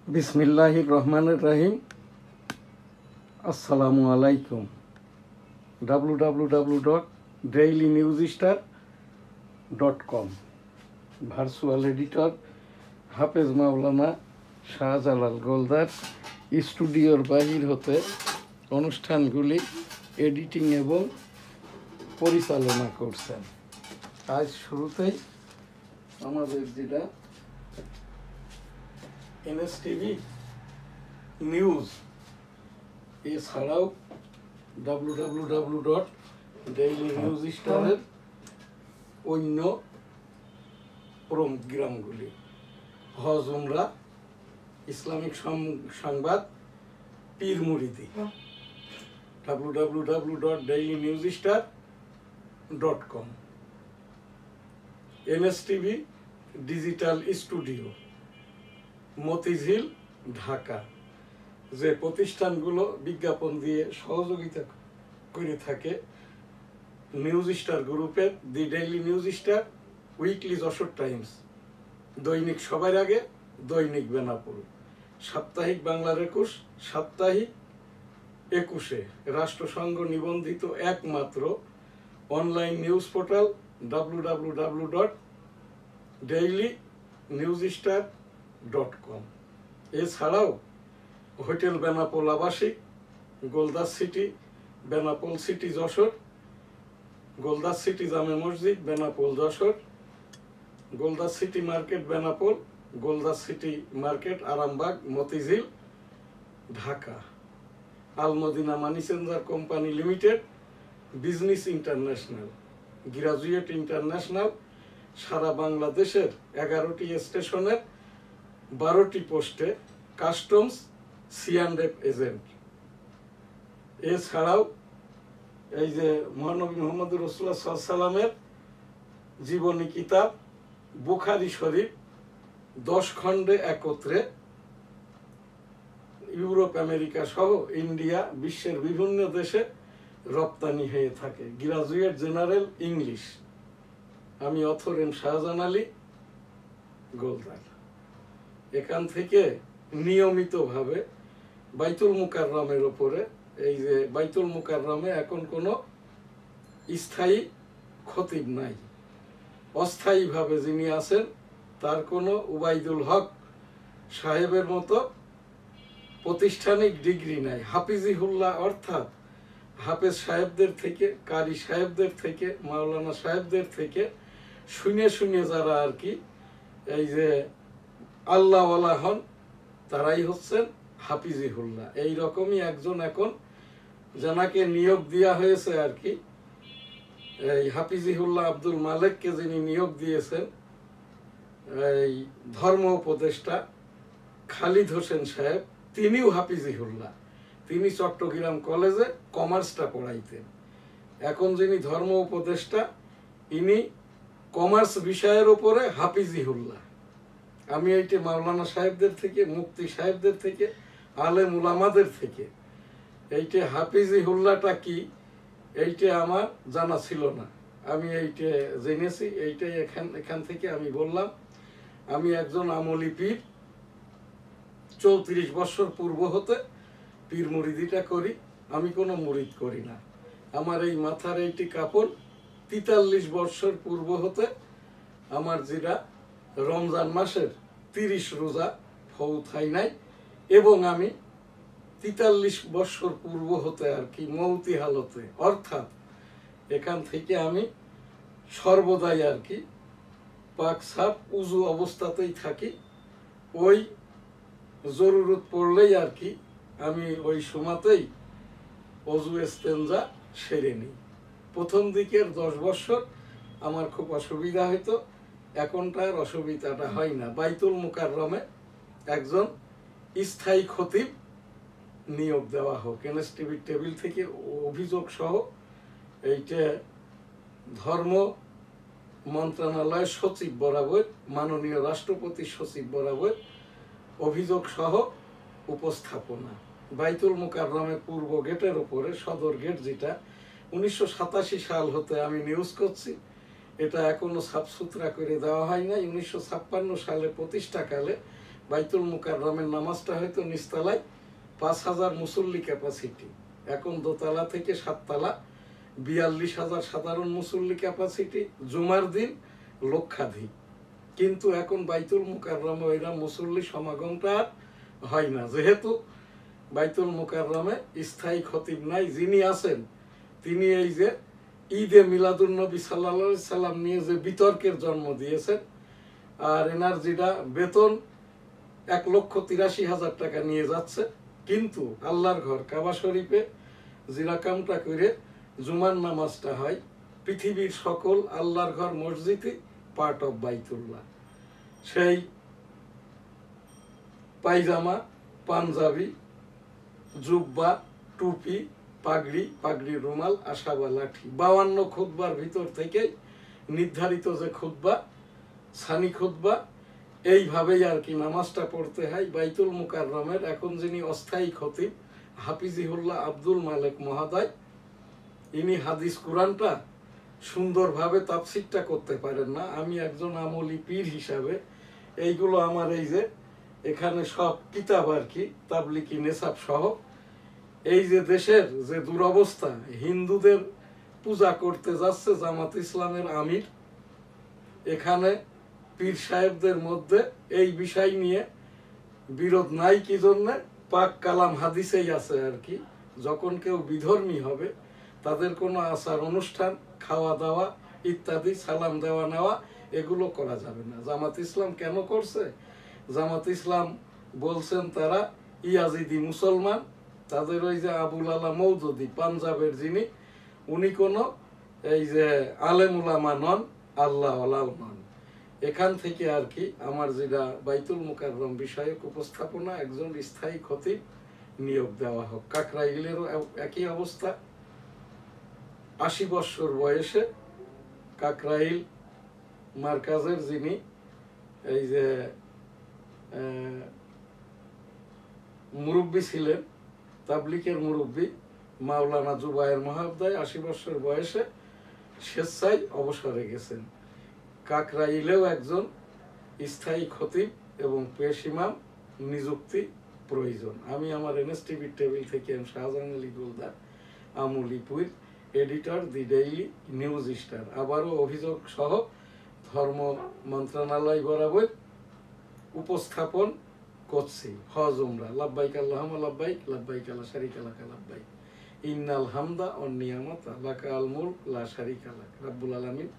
বিসমিল্লাহির রহমানির রহিম। আসসালামু আলাইকুম। www.dailynewsstar.com ভার্চুয়াল এডিটর হাফেজ মাওলানা শাহজালাল গোলদার স্টুডিওর বাহির হতে অনুষ্ঠানগুলি এডিটিং এবং পরিচালনা করছেন। আজ শুরুতেই আমাদের যেটা এনএসটিভি নিউজ এছাড়াও www.dailynewsstar-এর অন্য প্রোগ্রামগুলি হজ উমরা ইসলামিক সংবাদ পীর মুরিদি www.dailynewsstar.com NSTV digital studio Motijheel Dhaka, যে প্রতিষ্ঠানগুলো বিজ্ঞাপন দিয়ে সহযোগিতা করে থাকে নিউজ স্টার গ্রুপের the daily news star, weekly Jessore times, দৈনিক সবার আগে, দৈনিক বেনাপোল, সাপ্তাহিক বাংলার একুশ, সাপ্তাহিক একুশে, রাষ্ট্রসংঘ নিবন্ধিত একমাত্র অনলাইন নিউজ পোর্টাল www.dailynewsstar.com। এছাড়াও হোটেল বেনাপোল আবাসিক, Goldas city, Benapole city Jessore, Goldas city জামে মসজিদ Benapole Jessore, Goldas city market Benapole, Goldas city market Arambagh Motijheel Dhaka, Almadina money changer company limited, business international, graduate international, সারা বাংলাদেশের 11টি স্টেশনের 12টি পোস্টে কাস্টমস C&F এজেন্ট। এছাড়াও এই যে মহানবী মুহাম্মদুর রাসূলুল্লাহ সাল্লাল্লাহু আলাইহি ওয়াসাল্লামের জীবনী কিতাব বুখারী শরীফ 10 খণ্ডে একত্রে ইউরোপ আমেরিকা সহ ইন্ডিয়া বিশ্বের বিভিন্ন দেশে রপ্তানি হয়ে থাকে। গ্রাজুয়েট জেনারেল ইংলিশ, আমি অথর এম শাহজাহান আলী গোলদার। এখান থেকে নিয়মিতভাবে বাইতুল মুকাররমের ওপরে, এই যে বাইতুল মুকাররমে এখন কোনো স্থায়ী খতিব নাই, অস্থায়ীভাবে যিনি আছেন তার কোনো উবাইদুল হক সাহেবের মতো প্রাতিষ্ঠানিক ডিগ্রি নাই। হাফিজিহুল্লাহ অর্থাৎ হাফেজ সাহেবদের থেকে, কারি সাহেবদের থেকে, মাওলানা সাহেবদের থেকে শুনে শুনে যারা আর কি এই যে আল্লাহওয়ালা হন তারাই হচ্ছেন হাফিজিহুল্লাহ। এই রকমই একজন এখন জানাকে নিয়োগ দেওয়া হয়েছে আর কি, এই হাফিজিহুল্লাহ আব্দুল মালেককে যিনি নিয়োগ দিয়েছেন, এই ধর্ম উপদেষ্টা খালিদ হোসেন সাহেব, তিনিও হাফিজিহুল্লাহ। তিনি চট্টগ্রাম কলেজে কমার্সটা পড়াইতেন। এখন যিনি ধর্ম উপদেষ্টা, ইনি কমার্স বিষয়ের উপরে হাফিজিহুল্লাহ। আমি এইটা মাওলানা সাহেবদের থেকে, মুফতি সাহেবদের থেকে, আলেম উলামাদের থেকে এইটা হাফিজিহুল্লাহটা কি এইটা আমার জানা ছিল না, আমি এইটা জেনেছি। এইটাই এখান থেকে আমি বললাম আমি একজন আমলি পীর, 34 বছর পূর্ব হতে পীর মুরিদিটা করি। আমি কোনো মুরিদ করি না। আমার এই মাথার এইটি কাপড় 43 বছর পূর্ব হতে আমার যেটা রমজান মাসের 30 রোজা ফৌত হয় নাই, এবং আমি 43 বছর পূর্ব হতে আর কি মৌতি হালতে, অর্থাৎ এখান থেকে আমি সর্বদাই আর কি পাক সাফ উজু অবস্থাতেই থাকি। ওই জরুরত পড়লেই আর কি আমি ওই সময়তেই অজু ইস্তেঞ্জা সেরে নিই। প্রথম দিকের 10 বছর আমার খুব অসুবিধা হইতো, এখনটার অসুবিধাটা হয় না। বাইতুল মুকাররমে একজন স্থায়ী খতিব নিয়োগ দেওয়া হোক। এনএসটিভির টেবিল থেকে অভিযোগ সহ এইটা ধর্ম মন্ত্রণালয়ের সচিব বরাবর, মাননীয় রাষ্ট্রপতি সচিব বরাবর অভিযোগ সহ উপস্থাপনা। বাইতুল মুকাররমে পূর্ব গেটের উপরে সদর গেট, যেটা 1987 সাল হতে আমি নিউজ করছি, এটা এখনো সাফ সুতরা করে দেওয়া হয় নাই। 1956 সালে প্রতিষ্ঠাকালে বাইতুল মুকাররমের নামাজটা হয়তো নিচতলায় 5,000 মুসল্লি ক্যাপাসিটি, এখন দোতলা থেকে 7 তলা 42,000 সাধারণ মুসল্লি ক্যাপাসিটি, জুমার দিন লক্ষাধিক। কিন্তু এখন বাইতুল মুকাররমে ওইরা মুসল্লি সমাগমটা আর হয় না, যেহেতু বাইতুল মুকাররমে স্থায়ী খতিব নাই। যিনি আছেন তিনি এই যে ঈদে মিলাদুন্নবী সাল্লাল্লাহু আলাইহি সাল্লাম নিয়ে যে বিতর্কের জন্ম দিয়েছেন, আর এনার যেটা বেতন 1,83,000 টাকা নিয়ে যাচ্ছে, কিন্তু আল্লাহর ঘর কাবা শরীফে যে রাকামটা করে জুমার নামাজটা হয়, পৃথিবীর সকল আল্লাহর ঘর মসজিদে পার্ট অফ বাইতুল্লাহ। সেই পায়জামা, পাঞ্জাবি, জুব্বা, টুপি, পাগড়ি, পাগড়ির রুমাল, আশাবা, লাঠি, 52 খুতবার ভিতর থেকে নির্ধারিত যে খুতবা, সানি খুতবা, এইভাবেই আর কি নামাজটা পড়তে হয়। বাইতুল মুকাররমের এখন যিনি অস্থায়ী খতিব হাফিজিহুল্লাহ আব্দুল মালেক মহোদয়, ইনি হাদিস কোরআনটা সুন্দরভাবে তাফসীরটা করতে পারেন না। আমি একজন আমলি পীর হিসাবে এইগুলো আমার এই যে এখানে সব কিতাব আর কি, তাবলিকি নেসাব সহ, এই যে দেশের যে দুরবস্থা, হিন্দুদের পূজা করতে যাচ্ছে জামাত ইসলামের আমির, এখানে পীর সাহেবদের মধ্যে এই বিষয় নিয়ে বিরোধ নাই কি জন্য? পাক কালাম হাদিসেই আছে আর কি, যখন কেউ বিধর্মী হবে তাদের কোনো আচার অনুষ্ঠান, খাওয়া দাওয়া ইত্যাদি, সালাম দেওয়া নেওয়া, এগুলো করা যাবে না। জামাত ইসলাম কেন করছে? জামাত ইসলাম বলছেন তারা ইয়াজিদি মুসলমান, তাদের ওই যে আবুল আলা মৌদুদি পাঞ্জাবের যিনি, উনি কোনো এই যে আলেম উলামা নন, আল্লাহ ওয়ালাও নন। এখান থেকে আর কি আমার যেটা বাইতুল মুকাররম বিষয়ক উপস্থাপনা, একজন স্থায়ী খতিব নিয়োগ দেওয়া হোক। কাকরাইলেরও একই অবস্থা, 80 বছর বয়সে কাকরাইল মার্কাজের যিনি এই যে মুরব্বী ছিলেন, তাবলিকের মুরব্বী মাওলানা জুবায়ের মহোদয় 80 বছর বয়সে স্বেচ্ছায় অবসরে গেছেন। কাকরাইলেও একজন স্থায়ী খতিব এবং পেশ ইমাম নিযুক্তি প্রয়োজন। আমি আমার এনএসটিভির টেবিল থেকে শাহজাহান আলী গোলদার, আমুলিপুর, এডিটর দি ডেইলি নিউজ স্টার, আবারও অভিযোগ সহ ধর্ম মন্ত্রণালয় বরাবর উপস্থাপন করছি। হজ উমরা লাব্বাইক আল্লাহুম্মা লাব্বাইক, লাব্বাইক লা শারীকা লাক লাব্বাইক, ইন্নাল হামদা ওয়ান নিয়ামাতা লাকাল মুলক লা শারীকা লাক। রব্বুল আলামিন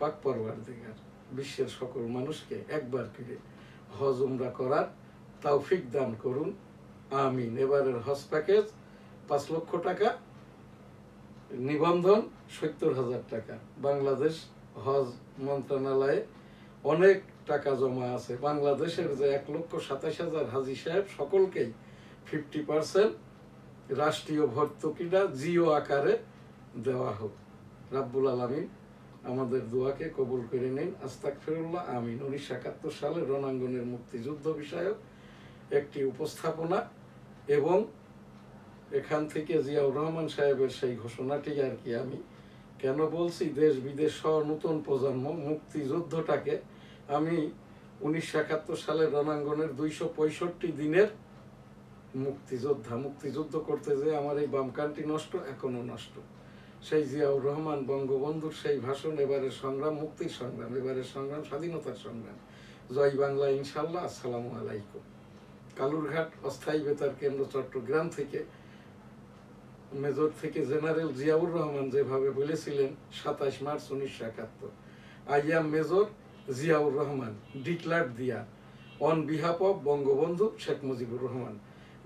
পাক পরওয়ারদিগার বিশ্বের সকল মানুষকে একবার করে হজ উমরা করার তৌফিক দান করুন, আমিন। এবারের হজ প্যাকেজ 5 লক্ষ টাকা, নিবন্ধন 70,000 টাকা। বাংলাদেশ হজ মন্ত্রণালয়ে অনেক টাকা জমা আছে। বাংলাদেশের যে 1,27,000 হাজি সাহেব, সকলকেই 50% রাষ্ট্রীয় ভর্তুকিটা জিও আকারে দেওয়া হোক। রাব্বুল আলামিন আমাদের দোয়াকে কবুল করে নিন। আস্তাগফিরুল্লাহ, আমিন। 1971 সালে রণাঙ্গনের মুক্তিযুদ্ধ বিষয়ক একটি উপস্থাপনা, এবং এখান থেকে জিয়াউর রহমান সাহেবের সেই ঘোষণাটি আর কি আমি কেন বলছি, দেশ বিদেশ সহ নতুন প্রজন্ম মুক্তিযুদ্ধটাকে আমি 1971 সালের রণাঙ্গনের 265 দিনের মুক্তিযুদ্ধ করতে যে আমার এই বামকানটি নষ্ট, এখনো নষ্ট। সেই জিয়াউর রহমান বঙ্গবন্ধুর সেই ভাষণ, এবারের সংগ্রাম মুক্তির সংগ্রাম, এবারের সংগ্রাম স্বাধীনতার সংগ্রাম। জয় বাংলা ইনশাল্লাহ। আসসালামু আলাইকুম। কালুরঘাট অস্থায়ী বেতার কেন্দ্র চট্টগ্রাম থেকে মেজর থেকে জেনারেল জিয়াউর রহমান যেভাবে বলেছিলেন 27 March 1971, I am major Ziaur Rahman, declared দিয়া on behalf of Bangabandhu Sheikh Mujibur Rahman,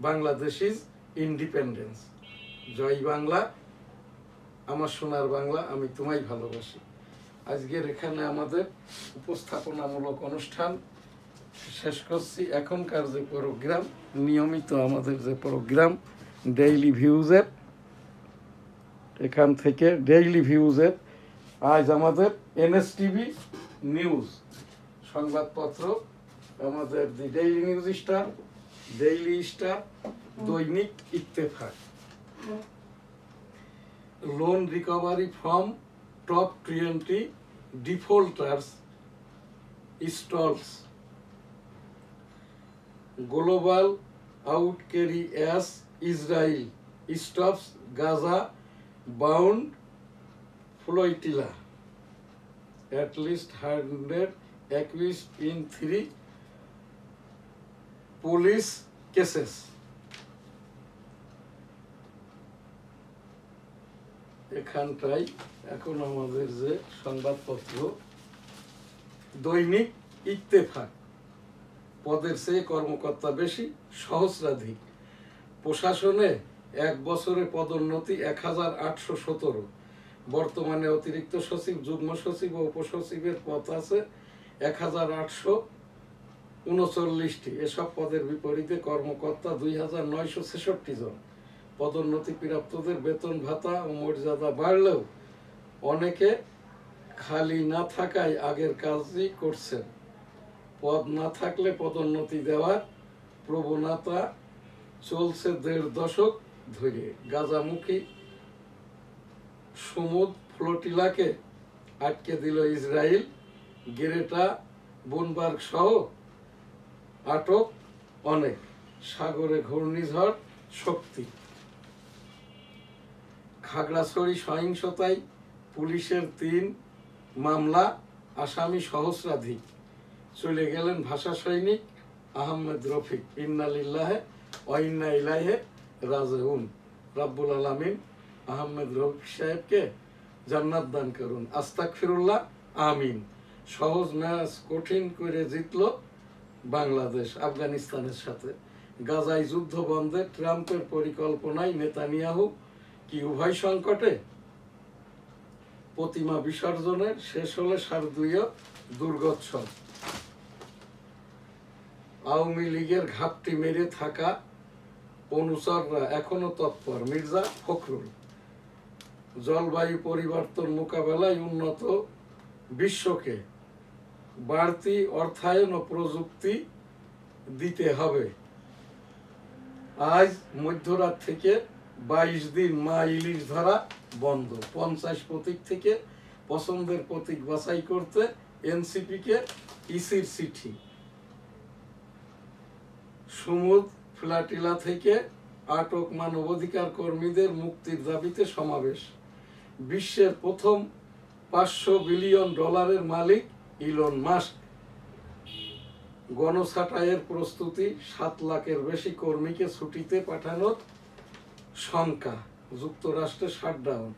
Bangladesh is independence. Joy Bangla, আমার সোনার বাংলা, আমি তোমায় ভালোবাসি। আজকের এখানে আমাদের উপস্থাপনামূলক অনুষ্ঠান শেষ করছি। এখনকার যে প্রোগ্রাম, নিয়মিত আমাদের যে প্রোগ্রাম ডেইলি ভিউজের, এখান থেকে ডেইলি ভিউজের আজ আমাদের এনএসটিভি নিউজ সংবাদপত্র, আমাদের the daily news star, daily star, দৈনিক Ittefaq, loan recovery from top 20 defaulters stalls, global outcry as Israel stops Gaza bound flotilla at least 100 accused in 3 police cases. এখানটাই এখন আমাদের যে সংবাদপত্র দৈনিক ইত্তেফাক, পদের চেয়ে কর্মকর্তা বেশি, সহস্রাধিক, প্রশাসনে 1 বছরে পদোন্নতি 1817, বর্তমানে অতিরিক্ত সচিব, যুগ্ম সচিব ও উপসচিবের পদ আছে 1839টি। এসব পদের বিপরীতে কর্মকর্তা 2966 জন। পদোন্নতি প্রাপ্তদের বেতন ভাতা ও মর্যাদা বাড়লেও অনেকে খালি না থাকায় আগের কাজই করছেন। পদ না থাকলে পদোন্নতি দেওয়ার প্রবণতা চলছে 1.5 দশক ধরে। গাজামুখী সমুদ্র ফ্লোটিলাকে আটকে দিল ইসরায়েল। গ্রেটা বুনবার্গ সহ আটক অনেক। সাগরে ঘূর্ণিঝড় শক্তি। খাগড়াছড়ি সহিংসতায় পুলিশের 3 মামলা, আসামি সহস্রাধিক। চলে গেলেন ভাষা সৈনিক আহমেদ রফিক। ইন্না লিল্লাহি ওয়া ইন্না ইলাইহি রাজিউন। রাব্বুল আলামিন আহমেদ রফিক সাহেবকে জান্নাত দান করুন। আস্তাগফিরুল্লাহ, আমিন। সহজ ম্যাচ কঠিন করে জিতল বাংলাদেশ আফগানিস্তানের সাথে। গাজায় যুদ্ধ বন্ধে ট্রাম্পের পরিকল্পনায় নেতানিয়াহু কি উভয় সংকটে? প্রতিমা বিসর্জনের শেষ হলে শারদীয় দুর্গোৎসব। আওয়ামী লীগের ঘাপটি মেরে থাকা অনুচররা এখনো তৎপর, মির্জা ফখরুল। জলবায়ু পরিবর্তন মোকাবেলায় উন্নত বিশ্বকে বাড়তি অর্থায়ন ও প্রযুক্তি দিতে হবে। আজ মধ্যরাত থেকে 22 দিন মা ইলিশ ধরা বন্ধ। 50 প্রতীক থেকে পছন্দের প্রতীক বাছাই করতে এনসিপিকে ইসির চিঠি। সমুদ্র ফ্লোটিলা থেকে আটক মানবাধিকার কর্মীদের মুক্তির দাবিতে সমাবেশ। বিশ্বের প্রথম $500 বিলিয়ন মালিক ইলন মাস্ক। গণছাঁটাইয়ের প্রস্তুতি, 7 লাখের বেশি কর্মীকে ছুটিতে পাঠানোর শঙ্কা। যুক্তরাষ্ট্রে শাটডাউন।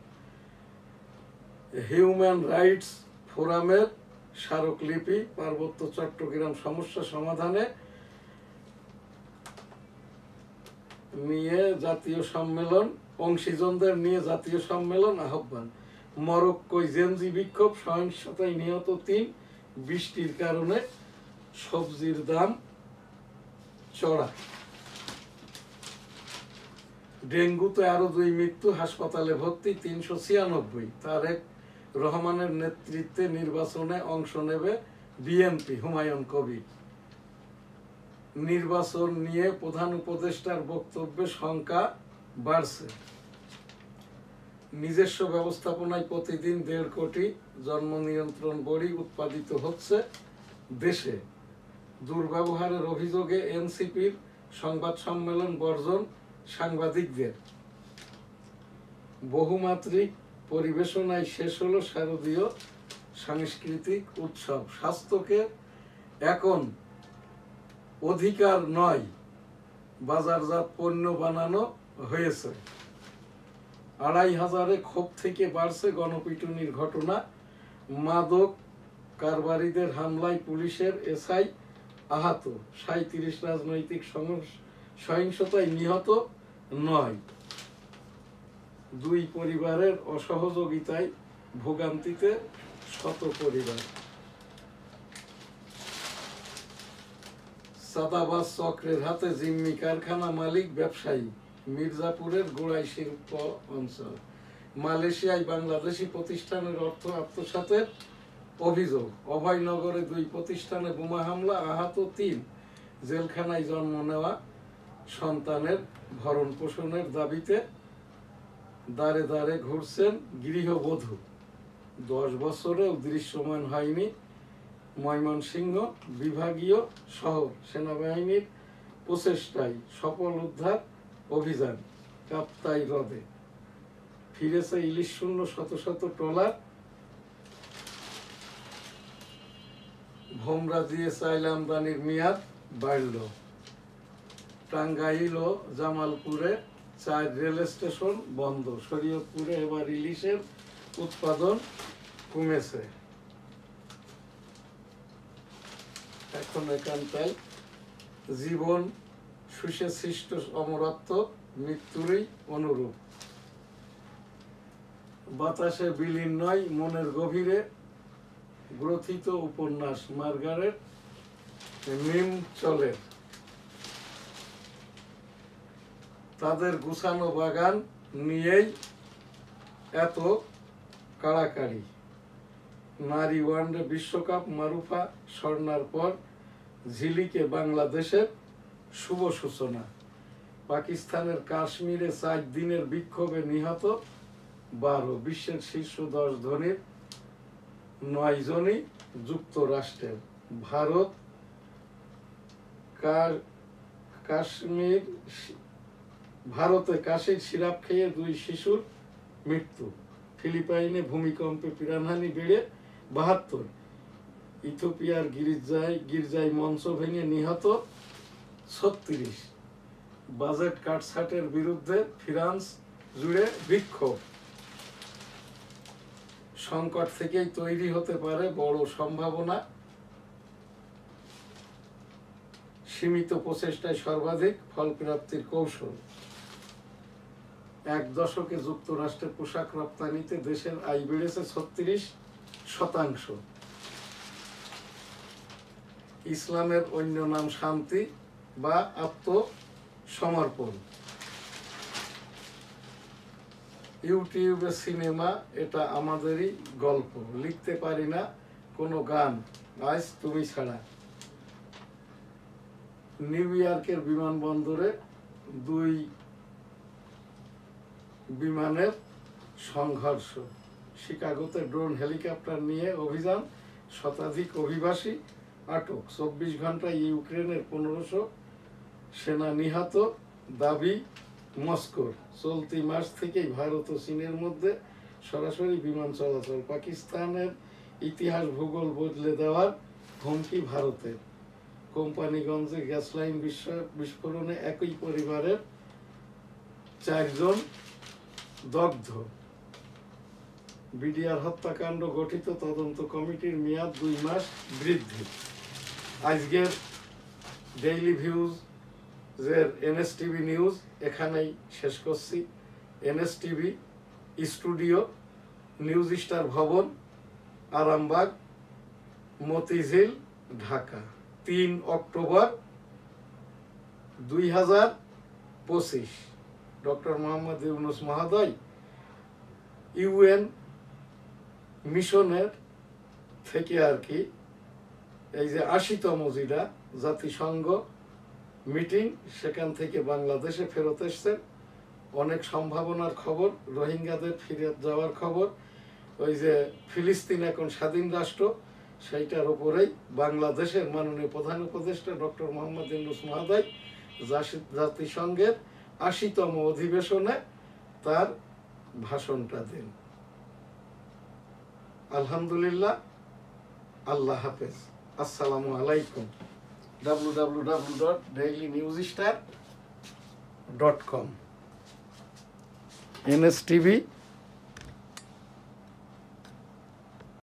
হিউম্যান রাইটস ফোরামের স্মারকলিপি। পার্বত্য চট্টগ্রাম সমস্যা সমাধানে নিয়ে জাতীয় সম্মেলন, অংশীজনদের নিয়ে জাতীয় সম্মেলন আহ্বান। মরক্কোয় জেনজি বিক্ষোভ, সহিংসতায় নিহত 3, বৃষ্টির কারণে সবজির দাম চড়া। ডেঙ্গুতে আরো 2 মৃত্যু, হাসপাতালে ভর্তি 396। তারেক রহমানের নেতৃত্বে নির্বাচনে অংশ নেবে বিএনপি, হুমায়ুন কবির। নির্বাচন নিয়ে প্রধান উপদেষ্টার বক্তব্যে শঙ্কা বাড়ছে। নিজস্ব ব্যবস্থাপনায় প্রতিদিন 1.5 কোটি জন্ম নিয়ন্ত্রণ বড়ি উৎপাদিত হচ্ছে দেশে। দুর্ব্যবহারের অভিযোগে এনসিপির সংবাদ সম্মেলন বর্জন সাংবাদিকদের। বহুমাত্রিক পরিবেশনায় শেষ হলো শারদীয় সাংস্কৃতিক উৎসব। স্বাস্থ্যকে এখন অধিকার নয়, বাজারজাত পণ্য বানানো হয়েছে। 2500-এ ক্ষোভ থেকে বাড়ছে গণপিটুনির ঘটনা। মাদক কারবারিদের হামলায় পুলিশের এসআই আহত। 37 রাজনৈতিক সহিংসতায় নিহত 9। 2 পরিবারের অসহযোগিতায় ভোগান্তিতে শত পরিবার। চাঁদাবাজ চক্রের হাতে জিম্মি কারখানা মালিক ব্যবসায়ী। মির্জাপুরের গোড়াই শিল্প অঞ্চল। মালয়েশিয়ায় বাংলাদেশি প্রতিষ্ঠানের অর্থ আত্মসাতের অভিযোগ। অভয়নগরে 2 প্রতিষ্ঠানে বোমা হামলা, আহত 3। জেলখানায় জন্ম নেওয়া সন্তানের ভরণ পোষণের দাবিতে দাঁড়ে দাঁড়ে ঘুরছেন গৃহবধূ। 10 বছরেও দৃশ্যমান হয়নি ময়মনসিংহ বিভাগীয় শহর। সেনাবাহিনীর প্রচেষ্টায় সফল উদ্ধার অভিযান কাপ্তাই হ্রদে ফিরেছে ইলিশ শূন্য শত শত ট্রলার। ভোমরা দিয়ে চাইল আমদানির মেয়াদ বাড়ল। টাঙ্গাইল ও জামালপুরে 4 রেল স্টেশন বন্ধ। শরীয়তপুরে এবার ইলিশের উৎপাদন কমেছে। এখন এখানটায় জীবন সুষে সৃষ্ট অমরত্ব মৃত্যুরই অনুরূপ। বাতাসে বিলীন নয় মনের গভীরে গ্রথিত উপন্যাস মার্গারেট মিমচলের। তাদের গুছানো বাগান নিয়েই এত কাড়াকাড়ি। নারী ওয়ানডে বিশ্বকাপ মারুফা স্বর্ণার পর ঝিলিকে বাংলাদেশের শুভ সূচনা। পাকিস্তানের কাশ্মীরে 4 দিনের বিক্ষোভে নিহত 12। বিশ্বের শীর্ষ 10 ধনীর 9 জনই যুক্তরাষ্ট্রের। ভারতে কাশির সিরাপ খেয়ে 2 শিশুর মৃত্যু। ফিলিপাইনে ভূমিকম্পে প্রাণহানি বেড়ে 72। ইথিওপিয়ার গির্জায় মঞ্চ ভেঙে নিহত 36। বাজেট কাটছাটের বিরুদ্ধে ফ্রান্স জুড়ে বিক্ষোভ। সংকট থেকেই তৈরি হতে পারে বড় সম্ভাবনা। সীমিত প্রচেষ্টায় সর্বাধিক ফলপ্রাপ্তির কৌশল। 1 দশকে যুক্তরাষ্ট্রের পোশাক রপ্তানিতে দেশের আয় বেড়েছে 36%। ইসলামের অন্য নাম শান্তি বা আত্মসমর্পণ। ইউটিউবে সিনেমা, এটা আমাদেরই গল্প। লিখতে পারি না কোনো গান আজ তুমি ছাড়া। নিউ ইয়র্কের বিমানবন্দরে 2 বিমানের সংঘর্ষ। শিকাগোতে ড্রোন হেলিকপ্টার নিয়ে অভিযান, শতাধিক অভিবাসী আটক। 24 ঘন্টায় ইউক্রেনের 1500 সেনা নিহত দাবি মস্কোর। চলতি মাস থেকেই ভারত ও চীনের মধ্যে সরাসরি বিমান চলাচল। পাকিস্তানের ইতিহাস ভূগোল বদলে দেওয়ার হুমকি ভারতের। কোম্পানিগঞ্জে গ্যাস লাইন বিস্ফোরণে একই পরিবারের 4 জন দগ্ধ। বিডিআর হত্যাকাণ্ড গঠিত তদন্ত কমিটির মেয়াদ 2 মাস বৃদ্ধি। আজকের ডেইলি ভিউজ এর এনএসটিভি নিউজ এখানেই শেষ করছি। এনএসটিভি স্টুডিও, নিউজ স্টার ভবন, আরামবাগ, মতিঝিল, ঢাকা। 3 অক্টোবর 2025। ডক্টর মোহাম্মদ ইউনূস মহোদয় ইউএন মিশনের থেকে আর কি এই যে 80তম যেটা জাতিসংঘ মিটিং, সেখান থেকে বাংলাদেশে ফেরত এসছেন। অনেক সম্ভাবনার খবর, রোহিঙ্গাদের ফিরে যাওয়ার খবর। ওই যে ফিলিস্তিন এখন স্বাধীন রাষ্ট্র, সেইটার উপরেই বাংলাদেশের মাননীয় প্রধান উপদেষ্টা ডক্টর মোহাম্মদ ইউনূস মহোদয় জাতিসংঘের 80তম অধিবেশনে তার ভাষণটা দেন। আলহামদুলিল্লাহ। আল্লাহ হাফেজ। আসসালামু আলাইকুম। www.dailynewsstar.com। NSTV